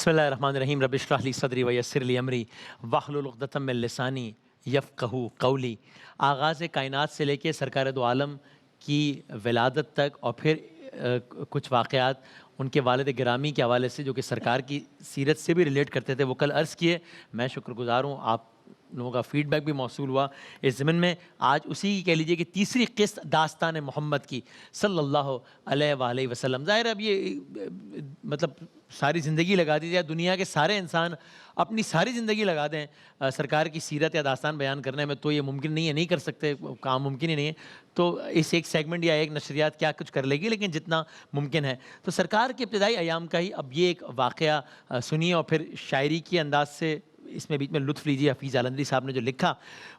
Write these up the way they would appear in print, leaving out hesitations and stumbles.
بسم اللہ الرحمن الرحیم رب اشرح لی صدری ویسر لی امری واحلل عقدۃ من لسانی یفقہوا قولی۔ آغاز کائنات سے لے کے سرکار دو عالم کی ولادت تک اور پھر کچھ واقعات ان کے والد گرامی کے حوالے سے جو کہ سرکار کی سیرت سے بھی ریلیٹ کرتے تھے وہ کل عرض کیے۔ میں شکر گزار ہوں، آپ لوگوں کا فیڈ بیک بھی موصول ہوا اس ضمن میں۔ آج اسی کی کہہ لیجیے کہ تیسری قسط داستان محمد کی صلی اللہ علیہ وآلہ وسلم۔ ظاہر اب یہ مطلب ساری زندگی لگا دی جائے، دنیا کے سارے انسان اپنی ساری زندگی لگا دیں سرکار کی سیرت یا داستان بیان کرنے میں، تو یہ ممکن نہیں ہے، نہیں کر سکتے، کام ممکن ہی نہیں ہے۔ تو اس ایک سیگمنٹ یا ایک نشریات کیا کچھ کر لے گی، لیکن جتنا ممکن ہے۔ تو سرکار کے ابتدائی ایام کا ہی اب یہ ایک واقعہ سنیے اور پھر شاعری کی انداز سے اس میں بیچ میں لطف لیجیے۔ حفیظ جالندھری صاحب نے جو لکھا،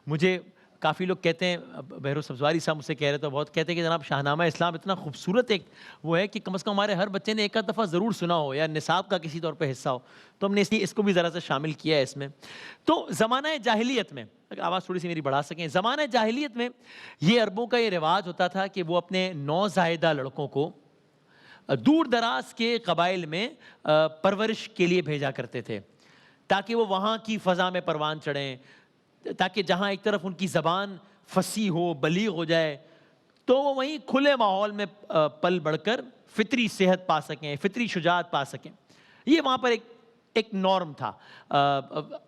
مجھے کافی لوگ کہتے ہیں، بہروز سبزواری صاحب مجھ سے کہہ رہے تھے، بہت کہتے ہیں کہ جناب شاہنامہ اسلام اتنا خوبصورت ایک وہ ہے کہ کم از کم ہمارے ہر بچے نے ایک آدھ دفعہ ضرور سنا ہو یا نصاب کا کسی طور پہ حصہ ہو، تو ہم نے اس کو بھی ذرا سا شامل کیا ہے اس میں۔ تو زمانہ جاہلیت میں، اگر آواز تھوڑی سی میری بڑھا سکیں، زمانہ جاہلیت میں یہ عربوں کا یہ رواج ہوتا تھا کہ وہ اپنے نوزائیدہ لڑکوں کو دور دراز کے قبائل میں پرورش کے لیے بھیجا کرتے تھے تاکہ وہ وہاں کی فضا میں پروان چڑھیں، تاکہ جہاں ایک طرف ان کی زبان فصیح ہو، بلیغ ہو جائے، تو وہ وہیں کھلے ماحول میں پل بڑھ کر فطری صحت پا سکیں، فطری شجاعت پا سکیں۔ یہ وہاں پر ایک نارم تھا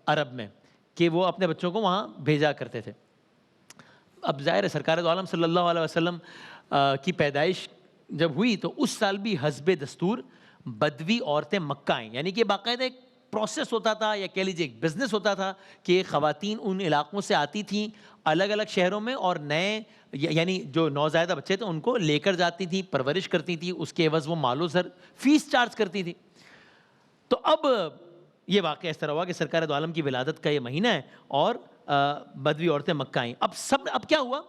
عرب میں کہ وہ اپنے بچوں کو وہاں بھیجا کرتے تھے۔ اب ظاہر ہے سرکار دو عالم صلی اللہ علیہ وسلم کی پیدائش جب ہوئی تو اس سال بھی حسب دستور بدوی عورتیں مکہ آئیں، یعنی کہ باقاعدہ ایک پروسیس ہوتا تھا یا کہہ لیجیے ایک بزنس ہوتا تھا کہ خواتین ان علاقوں سے آتی تھیں الگ الگ شہروں میں اور نئے یعنی جو نوزائیدہ بچے تھے ان کو لے کر جاتی تھیں، پرورش کرتی تھیں، اس کے عوض وہ مال و زر فیس چارج کرتی تھیں۔ تو اب یہ واقعہ اس طرح ہوا کہ سرکار دو عالم کی ولادت کا یہ مہینہ ہے اور بدوی عورتیں مکہ آئیں۔ اب کیا ہوا،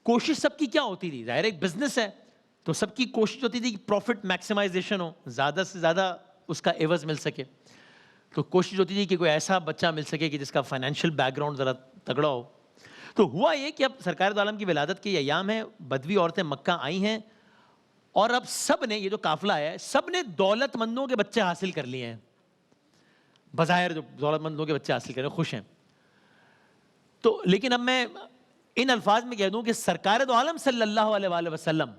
کوشش سب کی کیا ہوتی تھی، ظاہر ایک بزنس ہے تو سب کی کوشش ہوتی تھی کہ پروفٹ میکسیمائزیشن ہو، زیادہ سے زیادہ اس کا عوض مل سکے۔ تو کوشش ہوتی تھی کہ کوئی ایسا بچہ مل سکے کہ جس کا فائنینشیل بیک گراؤنڈ ذرا تگڑا ہو۔ تو ہوا یہ کہ اب سرکار دو عالم کی ولادت کے ایام ہیں، بدوی عورتیں مکہ آئی ہیں اور اب سب نے، یہ جو قافلہ ہے، سب نے دولت مندوں کے بچے حاصل کر لیے ہیں، بظاہر جو دولت مندوں کے بچے حاصل کر رہے ہیں خوش ہیں۔ تو لیکن اب میں ان الفاظ میں کہہ دوں کہ سرکار دو عالم صلی اللہ علیہ وآلہ وسلم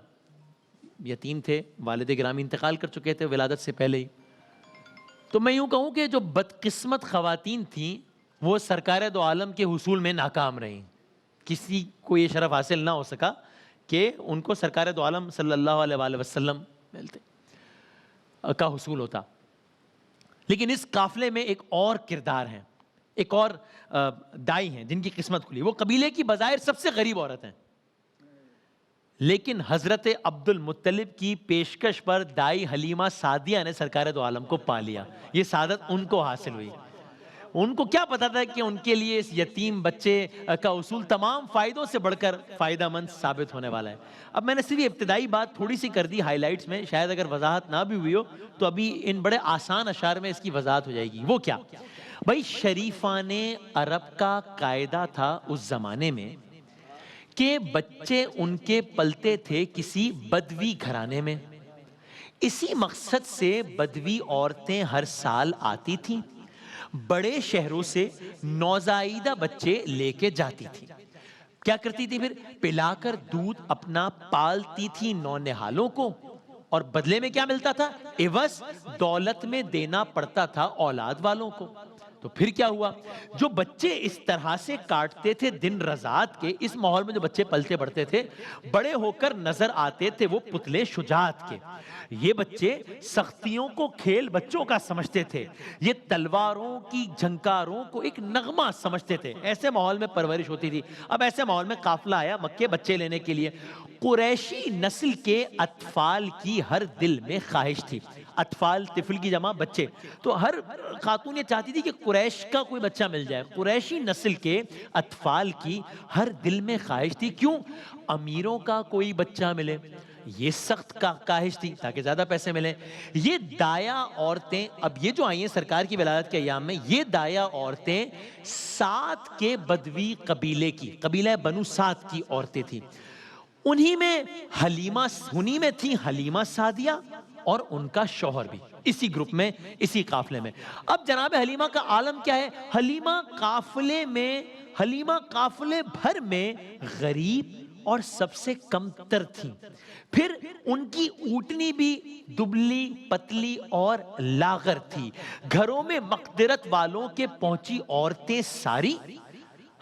یتیم تھے، والد گرامی انتقال کر چکے تھے ولادت سے پہلے ہی۔ تو میں یوں کہوں کہ جو بدقسمت خواتین تھیں وہ سرکار دو عالم کے حصول میں ناکام رہیں، کسی کو یہ شرف حاصل نہ ہو سکا کہ ان کو سرکار دو عالم صلی اللہ علیہ وآلہ وسلم کا حصول ہوتا۔ لیکن اس قافلے میں ایک اور کردار ہیں، ایک اور دائی ہیں جن کی قسمت کھلی۔ وہ قبیلے کی بظاہر سب سے غریب عورت ہیں، لیکن حضرت عبد المطلب کی پیشکش پر دائی حلیمہ سعدیہ نے سرکار دو عالم کو پا لیا۔ یہ سعادت ان کو حاصل ہوئی۔ ان کو کیا پتا تھا کہ ان کے لیے اس یتیم بچے کا حصول تمام فائدوں سے بڑھ کر فائدہ مند ثابت ہونے والا ہے۔ اب میں نے صرف ابتدائی بات تھوڑی سی کر دی ہائی لائٹس میں، شاید اگر وضاحت نہ بھی ہوئی ہو تو ابھی ان بڑے آسان اشعار میں اس کی وضاحت ہو جائے گی۔ وہ کیا؟ بھائی شریفان عرب کا قاعدہ تھا اس زمانے میں کہ بچے ان کے پلتے تھے کسی بدوی گھرانے میں۔ اسی مقصد سے بدوی عورتیں ہر سال آتی تھیں، بڑے شہروں سے نوزائیدہ بچے لے کے جاتی تھیں۔ کیا کرتی تھی پھر؟ پلا کر دودھ اپنا پالتی تھی نونہالوں کو، اور بدلے میں کیا ملتا تھا؟ عوض دولت میں دینا پڑتا تھا اولاد والوں کو۔ تو پھر کیا ہوا، جو بچے اس طرح سے کاٹتے تھے دن رضاعت کے، اس ماحول میں جو بچے پلتے بڑھتے تھے، بڑے ہو کر نظر آتے تھے وہ پتلے شجاعت کے۔ یہ بچے سختیوں کو کھیل بچوں کا سمجھتے تھے، یہ تلواروں کی جھنکاروں کو ایک نغمہ سمجھتے تھے۔ ایسے ماحول میں پرورش ہوتی تھی۔ اب ایسے ماحول میں قافلہ آیا مکے بچے لینے کے لیے۔ قریشی نسل کے اطفال کی ہر دل میں خواہش تھی۔ اطفال طفل کی جمع بچے، تو ہر خاتون یہ چاہتی تھی کہ قریش کا کوئی بچہ مل جائے۔ قریشی نسل کے اطفال کی ہر دل میں خواہش تھی، کیوں؟ امیروں کا کوئی بچہ ملے، یہ سخت کاہش تھی تاکہ زیادہ پیسے ملیں۔ یہ دایا عورتیں، اب یہ جو آئی ہیں سرکار کی ولادت کے ایام میں، یہ دایا عورتیں سعد کے بدوی قبیلے کی، قبیلہ بنو سعد کی عورتیں تھیں۔ انہی میں تھیں حلیمہ سعدیہ اور ان کا شوہر بھی اسی گروپ میں، اسی قافلے میں۔ اب جناب حلیمہ کا عالم کیا ہے؟ حلیمہ قافلے بھر میں غریب اور سب سے کم تر تھی، پھر ان کی اونٹنی بھی دبلی پتلی اور لاغر تھی، گھروں میں مقدرت والوں کے پہنچی عورتیں ساری،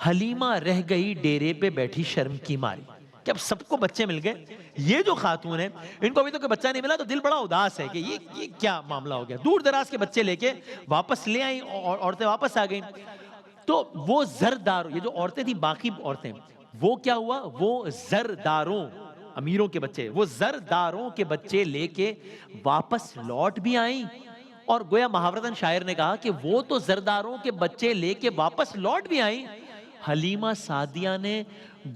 حلیمہ رہ گئی ڈیرے پہ بیٹھی شرم کی ماری۔ کہ اب سب کو بچے مل گئے، یہ جو خاتون ہے ان کو ابھی تک کوئی بچہ نہیں ملا، تو دل بڑا اداس ہے کہ یہ کیا معاملہ ہو گیا۔ دور دراز کے بچے لے کے واپس لے آئیں، عورتیں واپس آ گئیں۔ تو وہ زردار، یہ جو عورتیں تھیں باقی عورتیں، وہ کیا ہوا، وہ زرداروں، امیروں کے بچے، وہ زرداروں کے بچے لے کے واپس لوٹ بھی آئیں، اور گویا محاورتاً شاعر نے کہا کہ وہ تو زرداروں کے بچے لے کے واپس لوٹ بھی آئیں، حلیمہ سعدیہ نے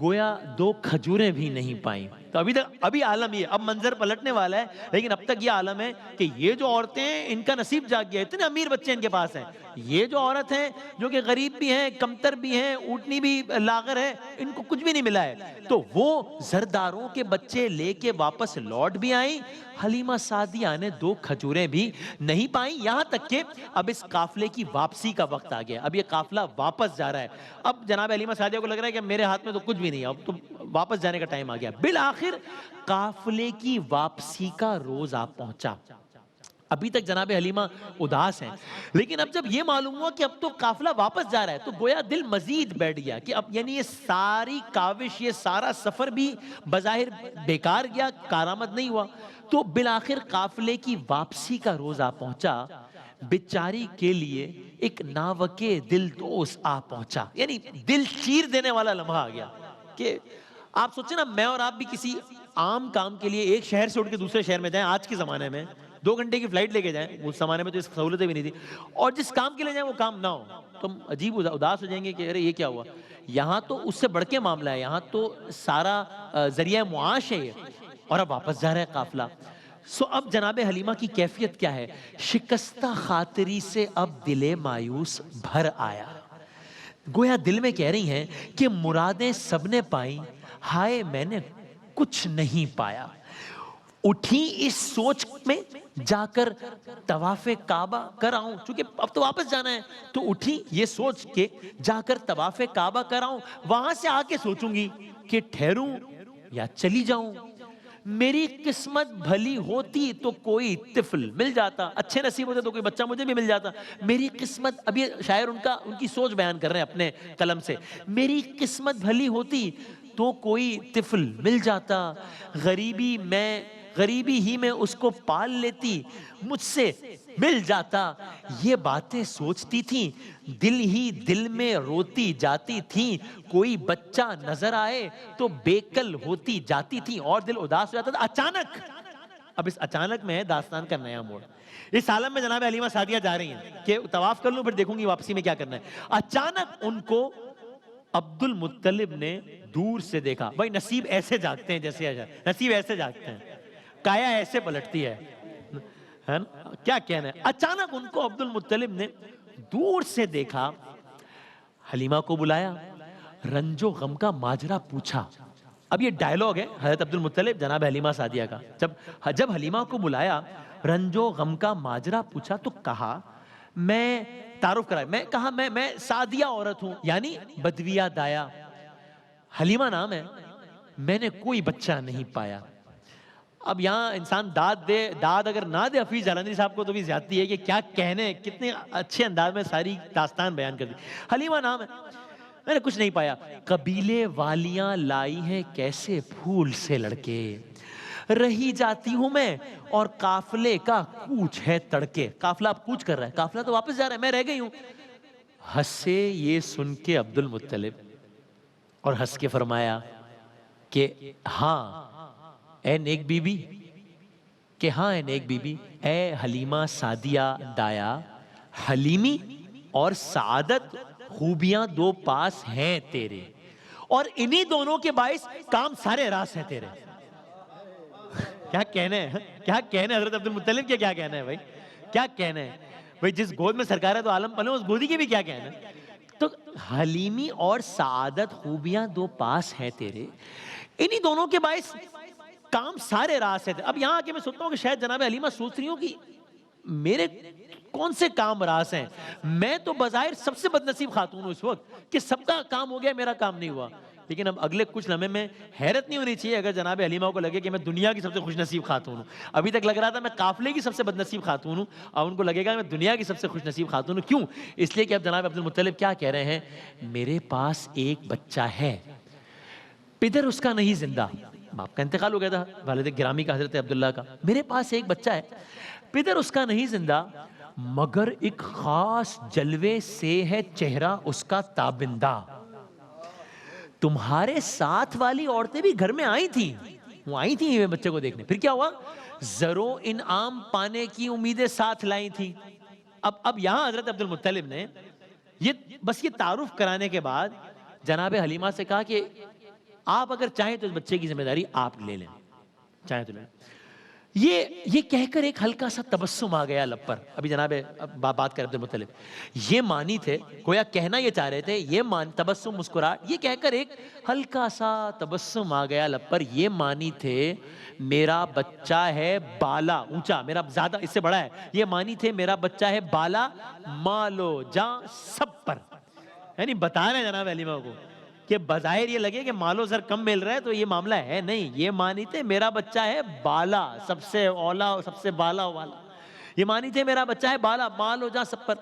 گویا 2 کھجوریں بھی نہیں پائیں۔ تو ابھی عالم یہ، اب منظر پلٹنے والا ہے، لیکن اب تک یہ عالم ہے کہ یہ جو عورتیں ہیں ان کا نصیب جاگ گیا، اتنے امیر بچے ان کے پاس ہیں۔ یہ جو عورت ہیں جو کہ غریب بھی ہیں، کمتر بھی ہیں، اونٹنی بھی لاغر ہے، ان کو کچھ بھی نہیں ملا ہے، تو وہ زرداروں کے بچے لے کے واپس لوٹ بھی آئیں، حلیمہ سعدیہ نے 2 کھجوریں بھی نہیں پائیں۔ یہاں تک کہ اب اس قافلے کی واپسی کا وقت آ گیا، اب یہ قافلہ واپس جا رہا ہے۔ اب جناب حلیمہ سعدیہ کو لگ رہا ہے کہ میرے ہاتھ میں تو کچھ بھی نہیں ہے، اب تو واپس جانے کا ٹائم آ گیا۔ بالآخر قافلے کی واپسی کا روز آ پہنچا۔ ابھی تک جناب حلیمہ اداس ہیں، لیکن اب جب یہ معلوم ہوا کہ اب تو قافلہ واپس جا رہا ہے، تو گویا دل مزید بیٹھ گیا کہ اب یعنی یہ ساری کاوش، یہ سارا سفر بھی بظاہر بیکار گیا، کارآمد نہیں ہوا۔ تو بالآخر قافلے کی واپسی کا روز آ پہنچا، بیچاری کے لیے ایک ناوکے دل دوست آ پہنچا، یعنی دل چیر دینے والا لمحہ آ گیا۔ کہ آپ سوچیں نا، میں اور آپ بھی کسی عام کام کے لیے ایک شہر سے اٹھ کے دوسرے شہر میں جائیں، آج کے زمانے میں 2 گھنٹے کی فلائٹ لے کے جائیں، اس زمانے میں تو اس سہولتیں بھی نہیں تھی، اور جس کام کے لیے جائیں وہ کام نہ ہو، تو ہم عجیب اداس ہو جائیں گے کہ ارے یہ کیا ہوا۔ یہاں تو اس سے بڑھ کے معاملہ ہے، یہاں تو سارا ذریعہ معاش ہے یہ، اور اب واپس جا رہا ہے قافلہ۔ اب جناب حلیمہ کی کیفیت کیا ہے؟ شکستہ خاطری سے اب دل مایوس بھر آیا، گویا دل میں کہہ رہی ہیں کہ مرادیں سب نے پائیں، ہائے میں نے کچھ نہیں پایا۔ اٹھی اس سوچ میں جا کر طواف کعبہ کر آؤں، چونکہ اب تو واپس جانا ہے، تو اٹھی یہ سوچ کے جا کر طواف کعبہ کر آؤں، وہاں سے آ کے سوچوں گی کہ ٹھہروں یا چلی جاؤں۔ میری قسمت بھلی ہوتی تو کوئی طفل مل جاتا، اچھے نصیب ہوتے تو کوئی بچہ مجھے بھی مل جاتا۔ میری قسمت، اب یہ شاعر ان کی سوچ بیان کر رہے ہیں اپنے قلم سے، میری قسمت بھلی ہوتی تو کوئی طفل مل جاتا، غریبی ہی میں اس کو پال لیتی، مجھ سے مل جاتا۔ یہ باتیں سوچتی تھیں، دل ہی دل میں روتی جاتی تھیں، کوئی بچہ نظر آئے تو بیکل ہوتی جاتی تھیں، اور دل اداس ہو جاتا تھا۔ اچانک، اب اس اچانک میں ہے داستان کا نیا موڑ۔ اس عالم میں جناب حلیمہ سعدیہ جا رہی ہیں کہ طواف کر لوں پھر دیکھوں گی واپسی میں کیا کرنا ہے۔ اچانک ان کو عبد المطلب نے دور سے دیکھا۔ بھائی نصیب ایسے جاگتے ہیں، جیسے نصیب ایسے جاگتے ہیں، کایا ایسے پلٹتی ہے نا؟ کیا کہنا ہے۔ اچانک ان کو عبد المطلب نے دور سے دیکھا، حلیمہ کو بلایا، رنج و غم کا ماجرا پوچھا۔ اب یہ ڈائلوگ ہے حضرت عبد المطلب جناب حلیمہ سعدیہ کا۔ جب حلیمہ کو بلایا، رنج و غم کا ماجرا پوچھا، تو کہا میں تعارف کرایا، میں کہا میں سعدیہ عورت ہوں، یعنی بدویہ دایا، حلیمہ نام ہے، میں نے کوئی بچہ نہیں پایا۔ اب یہاں انسان داد اگر نہ دے حفیظ جلندری صاحب کو تو بھی زیادتی ہے کہ کیا کہنے، کتنے اچھے انداز میں ساری داستان بیان کر دی۔ حلیمہ نام ہے، میں نے کچھ نہیں پایا، قبیلے والیاں لائی ہیں کیسے پھول سے لڑکے، رہی جاتی ہوں میں اور قافلے کا کوچ ہے تڑکے۔ قافلہ اب کوچ کر رہا ہے، قافلہ تو واپس جا رہا ہے، میں رہ گئی ہوں۔ ہنسے یہ سن کے عبد المطلب، اور ہنس کے فرمایا کہ ہاں اے نیک بی بی، کہ ہاں اے نیک بی بی، اے حلیمہ سعدیہ دایا، حلیمی اور سعادت خوبیاں 2 پاس ہیں تیرے، اور انہی دونوں کے باعث کام سارے راس ہیں تیرے۔ کیا کہنے ہیں، کیا کہنے حضرت عبد المطلب کے، کیا کہنا ہے بھائی، کیا کہنا ہے بھائی، جس گود میں سرکار تو عالم پلے اس گودی کے بھی کیا کہنا ہے۔ تو حلیمی اور سعادت خوبیاں 2 پاس ہیں تیرے، انہی دونوں کے باعث کام سارے راہ سے تھے. اب یہاں آ کے میں سنتا ہوں کہ شاید جناب حلیمہ سوچ رہی ہوں کہ میرے کون سے کام راس ہیں, میں تو بظاہر سب سے بدنصیب خاتون ہوں اس وقت کہ سب کا کام ہو گیا, میرا کام نہیں ہوا. لیکن اب اگلے کچھ لمحے میں حیرت نہیں ہونی چاہیے اگر جناب حلیمہ کو لگے کہ میں دنیا کی سب سے خوش نصیب خاتون ہوں. ابھی تک لگ رہا تھا میں قافلے کی سب سے بدنصیب خاتون ہوں, اور ان کو لگے گا میں دنیا کی سب سے خوش نصیب خاتون ہوں. کیوں؟ اس لیے کہ اب جناب عبد المطلب کیا کہہ رہے ہیں, میرے پاس ایک بچہ ہے, پدر اس کا نہیں زندہ, باپ کا انتقال ہو گیا تھا والد گرامی کا حضرت عبداللہ کا, میرے پاس ایک بچہ ہے, پدر اس کا نہیں زندہ, مگر ایک خاص جلوے سے ہے چہرہ اس کا تابندہ. تمہارے ساتھ والی عورتیں بھی گھر میں آئی تھیں, وہ آئی تھیں بچے کو دیکھنے, پھر کیا ہوا, زر و انعام پانے کی امیدیں ساتھ لائی تھیں. اب یہاں حضرت عبد المطلب نے یہ تعارف کرانے کے بعد جناب حلیمہ سے کہا کہ آپ اگر چاہیں تو اس بچے کی ذمہ داری آپ لے لیں, چاہیں تو لیں. یہ کہہ کر ایک ہلکا سا تبسم آ گیا لب پر. ابھی جناب بات کر عبد المطلب, یہ مانی تھے, گویا کہنا یہ چاہ رہے تھے, یہ تبسم مسکراہٹ, یہ کہہ کر ایک ہلکا سا تبسم آ گیا لب پر. یہ مانی تھے میرا بچہ ہے بالا اونچا, میرا زیادہ اس سے بڑا ہے, یہ مانی تھے میرا بچہ ہے بالا مالو جاں سب پر. یعنی بتا رہے ہیں جناب حلیمہ کو کہ بظاہر یہ لگے کہ مالو زر کم مل رہا ہے تو یہ معاملہ ہے نہیں, یہ مانی تھے میرا بچہ ہے بالا, سب سے اولا, سب سے بالا والا, یہ مانی تھے میرا بچہ ہے بالا مالو جا سب پر.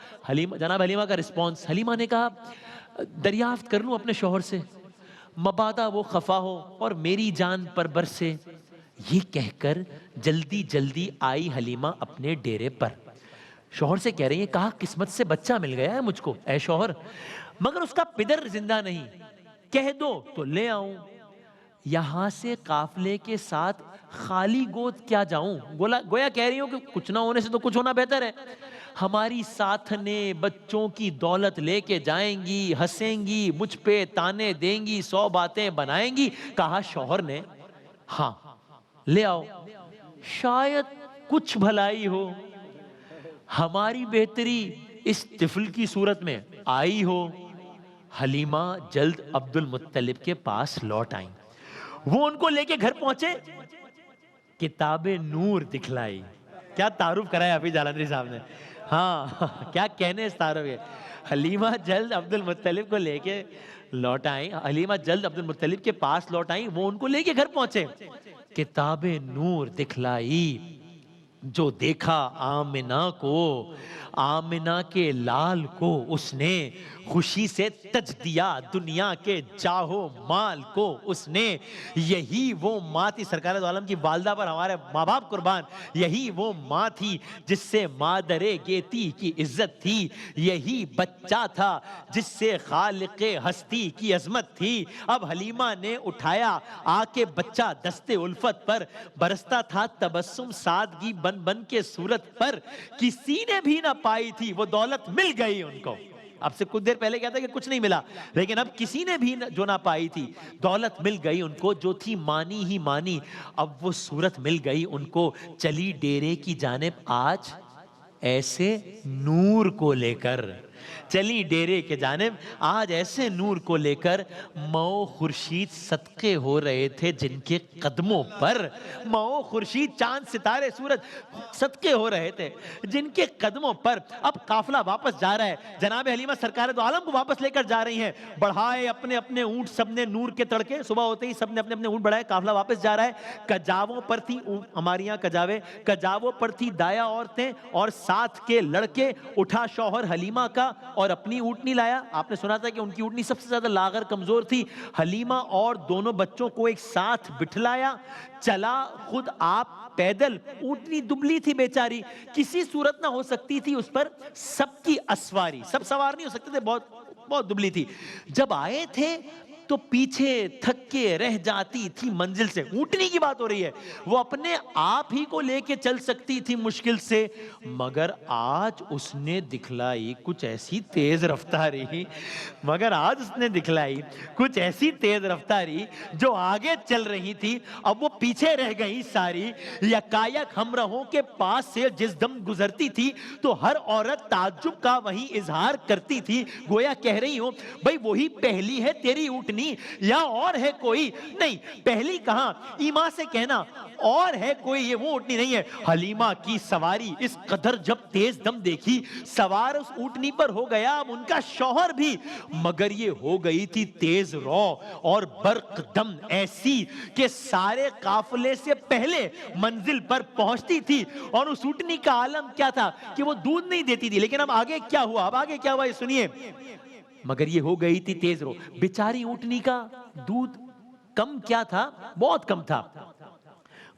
جناب حلیمہ کا رسپانس, حلیمہ نے کہا دریافت کر لوں اپنے شوہر سے, مبادا وہ خفا ہو اور میری جان پر برسے. یہ کہہ کر جلدی جلدی آئی حلیمہ اپنے ڈیرے پر. شوہر سے کہہ رہی ہیں, کہا قسمت سے بچہ مل گیا ہے مجھ کو اے شوہر, مگر اس کا پدر زندہ نہیں, کہہ دو تو لے آؤں, یہاں سے قافلے کے ساتھ خالی گود کیا جاؤں. گویا کہہ رہی ہوں کہ کچھ نہ ہونے سے تو کچھ ہونا بہتر ہے. ہماری ساتھنے بچوں کی دولت لے کے جائیں گی, ہنسیں گی, مجھ پہ تانے دیں گی, 100 باتیں بنائیں گی. کہا شوہر نے, ہاں لے آؤ, شاید کچھ بھلائی ہو, ہماری بہتری اس طفل کی صورت میں آئی ہو. حلیمہ جلد عبد المطلب کے پاس لوٹ آئیں. وہ ان کو لے کے گھر پہنچے, کتاب نور دکھلائی. کیا تعارف کرایا ابھی جالندری صاحب نے, ہاں کیا کہنے اس تعارف کے. حلیمہ جلد عبد المطلب کو لے کے لوٹ آئیں, حلیمہ جلد عبد المطلب کے پاس لوٹ آئیں, وہ ان کو لے کے گھر پہنچے, کتاب نور دکھلائی. جو دیکھا آمنہ کو, آمنہ کے لال کو, اس نے خوشی سے تج دیا دنیا کے جاہو مال کو. اس نے, یہی وہ ماں تھی سرکار دو عالم کی والدہ پر ہمارے ماں باپ قربان, یہی وہ ماں تھی جس سے مادر گیتی کی عزت تھی, یہی بچہ تھا جس سے خالق ہستی کی عظمت تھی. اب حلیمہ نے اٹھایا آ کے بچہ دستے الفت پر, برستا تھا تبسم سادگی بن بن کے صورت پر. کسی نے بھی نہ پائی تھی وہ دولت, مل گئی ان کو. اب سے کچھ دیر پہلے کہتا ہے کہ کچھ نہیں ملا, لیکن اب کسی نے بھی جو نہ پائی تھی دولت مل گئی ان کو, جو تھی مانی ہی مانی, اب وہ صورت مل گئی ان کو. چلی ڈیرے کی جانب آج ایسے نور کو لے کر, چلی ڈیرے کے جانب آج ایسے نور کو لے کر. مئو خورشید صدقے ہو رہے تھے جن کے قدموں پر, مئو خورشید چاند ستارے سورج صدقے ہو رہے تھے جن کے قدموں پر. اب قافلہ واپس جا رہا ہے, جناب حلیمہ سرکار دو عالم کو واپس لے کر جا رہی ہیں. بڑھائے اپنے اپنے اونٹ سب نے نور کے تڑکے, صبح ہوتے ہی سب نے اپنے اپنے اونٹ بڑھائے, قافلہ واپس جا رہا ہے. کجاووں پر تھی, ہمارے یہاں کجاوے, کجاووں پر تھی دایا عورتیں اور ساتھ کے لڑکے. اٹھا شوہر حلیمہ کا اور اپنی اونٹنی لایا. آپ نے سنا تھا کہ ان کی اونٹنی سب سے زیادہ لاغر کمزور تھی. حلیمہ اور دونوں بچوں کو ایک ساتھ بٹھلایا, چلا خود آپ پیدل. اونٹنی دبلی تھی بیچاری, کسی صورت نہ ہو سکتی تھی اس پر سب کی اسواری, سب سوار نہیں ہو سکتے تھے, بہت بہت دبلی تھی. جب آئے تھے تو پیچھے تھک کے رہ جاتی تھی منزل سے. اونٹنی کی بات ہو رہی ہے, وہ اپنے آپ ہی کو لے کے چل سکتی تھی مشکل سے, مگر آج اس نے دکھلائی کچھ ایسی تیز رفتاری, مگر آج اس نے دکھلائی کچھ ایسی تیز رفتاری جو آگے چل رہی تھی اب وہ پیچھے رہ گئی ساری. یکایک ہمراہوں کے پاس سے جس دم گزرتی تھی تو ہر عورت تعجب کا وہی اظہار کرتی تھی. گویا کہہ رہی ہوں بھئی وہی پہلی ہے تیری اونٹنی اٹھنی یا اور ہے کوئی نہیں. پہلی کہاں ایما سے کہنا اور ہے کوئی یہ وہ اٹھنی نہیں ہے. حلیمہ کی سواری اس قدر جب تیز دم دیکھی سوار اس اونٹنی پر ہو گیا اب ان کا شوہر بھی, مگر یہ ہو گئی تھی تیز رو اور برق دم ایسی کہ سارے قافلے سے پہلے منزل پر پہنچتی تھی. اور اس اونٹنی کا عالم کیا تھا کہ وہ دودھ نہیں دیتی تھی. لیکن اب آگے کیا ہوا, اب آگے کیا ہوا یہ سنیے. مگر یہ ہو گئی تھی تیز رو, بیچاری اونٹنی کا دودھ کم کیا تھا, بہت کم تھا,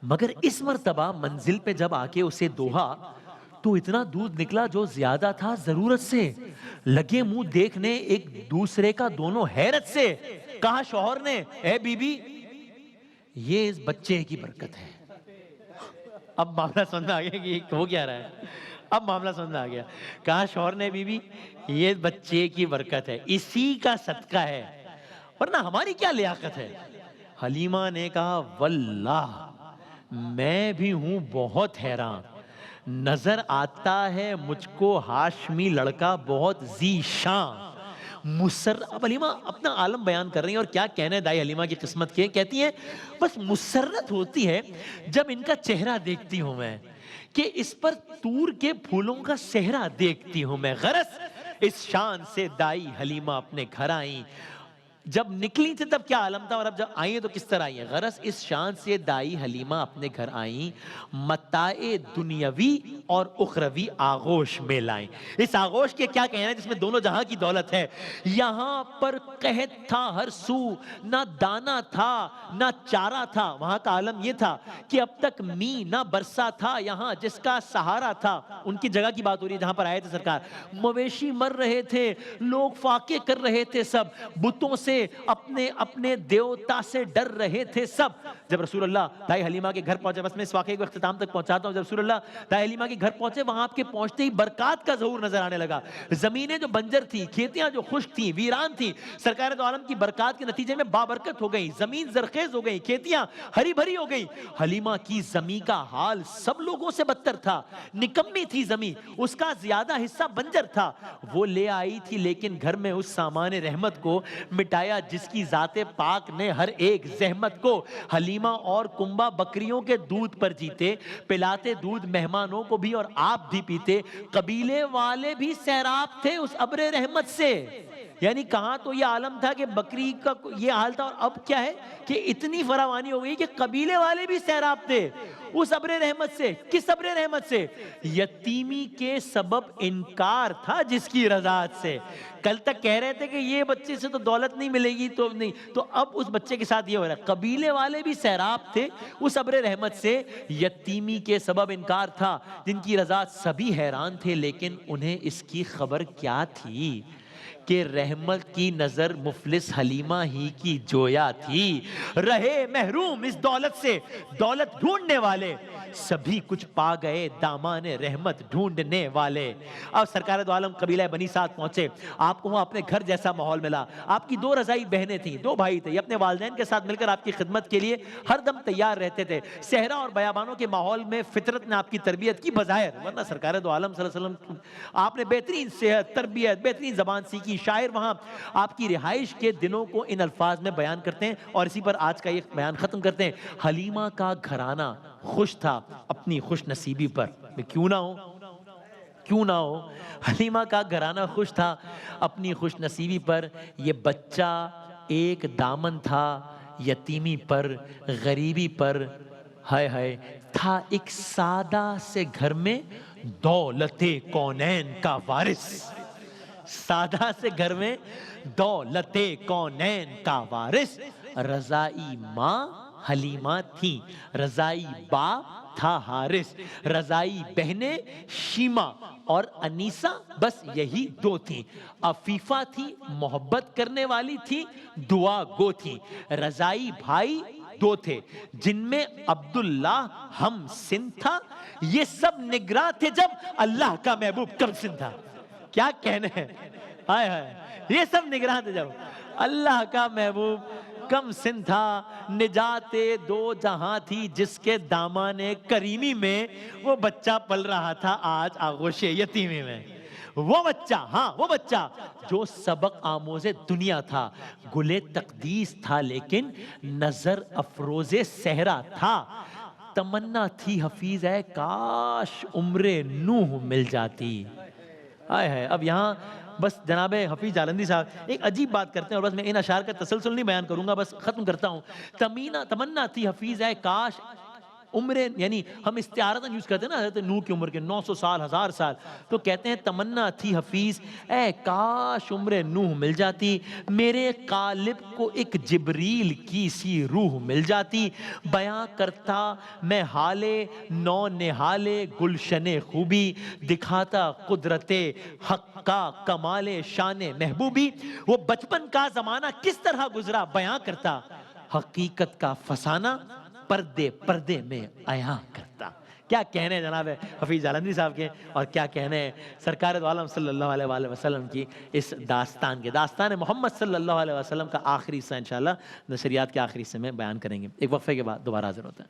مگر اس مرتبہ منزل پہ جب آ کے اسے دوہا تو اتنا دودھ نکلا جو زیادہ تھا ضرورت سے. لگے منہ دیکھنے ایک دوسرے کا دونوں حیرت سے. کہا شوہر نے, اے بی بی یہ اس بچے کی برکت ہے. اب معاملہ سمجھ آ گیا کہ ہو کیا رہا ہے, اب معاملہ سمجھ آ گیا. کہا شوہر نے, بی بی یہ بچے کی برکت ہے, اسی کا صدقہ ہے, ورنہ ہماری کیا لیاقت ہے. حلیمہ نے کہا واللہ میں بھی ہوں بہت حیران, نظر آتا ہے مجھ کو ہاشمی لڑکا بہت ذی شان. اب حلیمہ اپنا عالم بیان کر رہی ہیں اور کیا کہنے دائی حلیمہ کی قسمت کے. کہتی ہیں بس مسرت ہوتی ہے جب ان کا چہرہ دیکھتی ہوں میں, کہ اس پر تور کے پھولوں کا صحرا دیکھتی ہوں میں. غرض اس شان سے دائی حلیمہ اپنے گھر آئیں. جب نکلی تھی تب کیا عالم تھا اور اب جب آئی ہیں تو کس طرح آئی ہیں. غرض اس شان سے دائی حلیمہ اپنے گھر آئیں, متاع دنیاوی اور اخروی آغوش میں لائیں. اس آغوش کے کیا کہنا ہے جس میں دونوں جہاں کی دولت ہے. یہاں پر قحط تھا ہر سو, نہ دانا تھا نہ چارہ تھا. وہاں کا عالم یہ تھا کہ اب تک می نہ برسا تھا یہاں جس کا سہارا تھا. ان کی جگہ کی بات ہو رہی ہے جہاں پر آئے تھے سرکار. مویشی مر رہے تھے, لوگ فاقے کر رہے تھے, سب بتوں سے اپنے اپنے دیوتا سے ڈر رہے تھے سب. جب رسول اللہ دائی حلیمہ کے گھر پہنچے, بس میں اس واقعے کو اختتام تک پہنچاتا ہوں. جب رسول اللہ دائی حلیمہ کے گھر پہنچے وہاں آپ کے پہنچتے ہی برکات کا ظہور نظر آنے لگا. زمینیں جو بنجر تھی, کھیتیاں جو خشک تھیں, ویران تھیں, سرکار دو عالم کی برکات کے نتیجے میں بابرکت ہو گئی, زمین زرخیز ہو گئی, کھیتیاں ہری بھری ہو گئی. حلیمہ کی زمین کا حال سب لوگوں سے بدتر تھا, نکمی تھی زمین, اس کا زیادہ حصہ بنجر تھا. وہ لے آئی تھی لیکن گھر میں اس سامان رحمت کو مٹایا جس کی ذات پاک نے ہر ایک زحمت کو. حلیمہ اور کنبہ بکریوں کے دودھ پر جیتے, پلاتے دودھ مہمانوں کو بھی اور آپ بھی پیتے. قبیلے والے بھی سیراب تھے اس ابر رحمت سے. یعنی کہاں تو یہ عالم تھا کہ بکری کا یہ حال تھا, اور اب کیا ہے کہ اتنی فراوانی ہو گئی کہ قبیلے والے بھی سیراب تھے اس ابر رحمت سے. کس ابر رحمت سے؟ یتیمی کے سبب انکار تھا جس کی رضاعت سے. کل تک کہہ رہے تھے کہ یہ بچے سے تو دولت نہیں ملے گی تو نہیں, تو اب اس بچے کے ساتھ یہ ہو رہا ہے. قبیلے والے بھی سیراب تھے اس ابر رحمت سے. یتیمی کے سبب انکار تھا جن کی رضاعت سبھی حیران تھے, لیکن انہیں اس کی خبر کیا تھی کہ رحمت کی نظر مفلس حلیمہ ہی کی جویا تھی. رہے محروم اس دولت سے دولت ڈھونڈنے والے, سبھی کچھ پا گئے دامان رحمت ڈھونڈنے والے. اب سرکار دو عالم قبیلہ بنی سعد پہنچے. آپ کو وہاں اپنے گھر جیسا ماحول ملا. آپ کی دو رضائی بہنیں تھیں, دو بھائی تھے, یہ اپنے والدین کے ساتھ مل کر آپ کی خدمت کے لیے ہر دم تیار رہتے تھے. صحرا اور بیابانوں کے ماحول میں فطرت نے آپ کی تربیت کی بظاہر, ورنہ سرکار دو عالم صلی اللہ علیہ وسلم آپ نے بہترین صحت, تربیت, بہترین زبان سیکھی. شاعر وہاں آپ کی رہائش کے دنوں کو ان الفاظ میں بیان کرتے ہیں اور اسی پر آج کا یہ بیان ختم کرتے ہیں. حلیمہ کا گھرانہ خوش تھا اپنی خوش نصیبی پر. کیوں نہ ہو حلیمہ کا گھرانہ خوش تھا اپنی خوش نصیبی پر. یہ بچہ ایک دامن تھا یتیمی پر, غریبی پر, ہائے ہائے, تھا ایک سادہ سے گھر میں دولت کونین کا وارث. سادہ سے گھر میں دولت کونین کا وارث. رضائی ماں حلیمہ تھی, رضائی باپ تھا حارث, رضائی بہنیں شیما اور انیسہ, بس یہی دو تھیں. عفیفہ تھی محبت کرنے والی تھی, دعا گو تھی. رضائی بھائی دو تھے جن میں عبداللہ ہم سن تھا, یہ سب نگراں تھے جب اللہ کا محبوب کم سن تھا. کیا کہنے ہیں, ہائے ہائے, یہ سب نگراں تھے جب اللہ کا محبوب کم سن تھا. نجات دو جہاں تھی جس کے دامان کریمی میں وہ بچہ پل رہا تھا آج آغوش یتیمی میں. وہ بچہ، ہاں وہ بچہ جو سبق آموز دنیا تھا، گلے تقدیس تھا لیکن نظر افروز صحرا تھا، تمنا تھی حفیظ ہے کاش عمر نوح مل جاتی۔ آئے ہے اب یہاں بس جناب حفیظ جالندی صاحب ایک عجیب بات کرتے ہیں، اور بس میں ان اشعار کا تسلسل نہیں بیان کروں گا، بس ختم کرتا ہوں۔ تمنا تھی حفیظ ہے کاش عمر، یعنی ہم استعارتاً یوز کرتے ہیں نا حضرت نوح کی عمر کے 900 سال 1000 سال، تو کہتے ہیں تمنا تھی حفیظ اے کاش عمر نوح مل جاتی، میرے قالب کو ایک جبریل کی سی روح مل جاتی، بیاں کرتا میں حال نو نہال گلشن خوبی، دکھاتا قدرت حق کا کمال شان محبوبی، وہ بچپن کا زمانہ کس طرح گزرا بیاں کرتا، حقیقت کا فسانہ پردے پردے میں عیاں کرتا۔ کیا کہنے ہیں جناب حفیظ جالندی صاحب کے، اور کیا کہنے ہیں سرکار دو عالم صلی اللہ علیہ وآلہ وسلم کی اس داستان کے، داستان محمد صلی اللہ علیہ وسلم کا آخری حصہ انشاءاللہ نشریات کے آخری حصے میں بیان کریں گے۔ ایک وقفے کے بعد دوبارہ حاضر ہوتے ہیں۔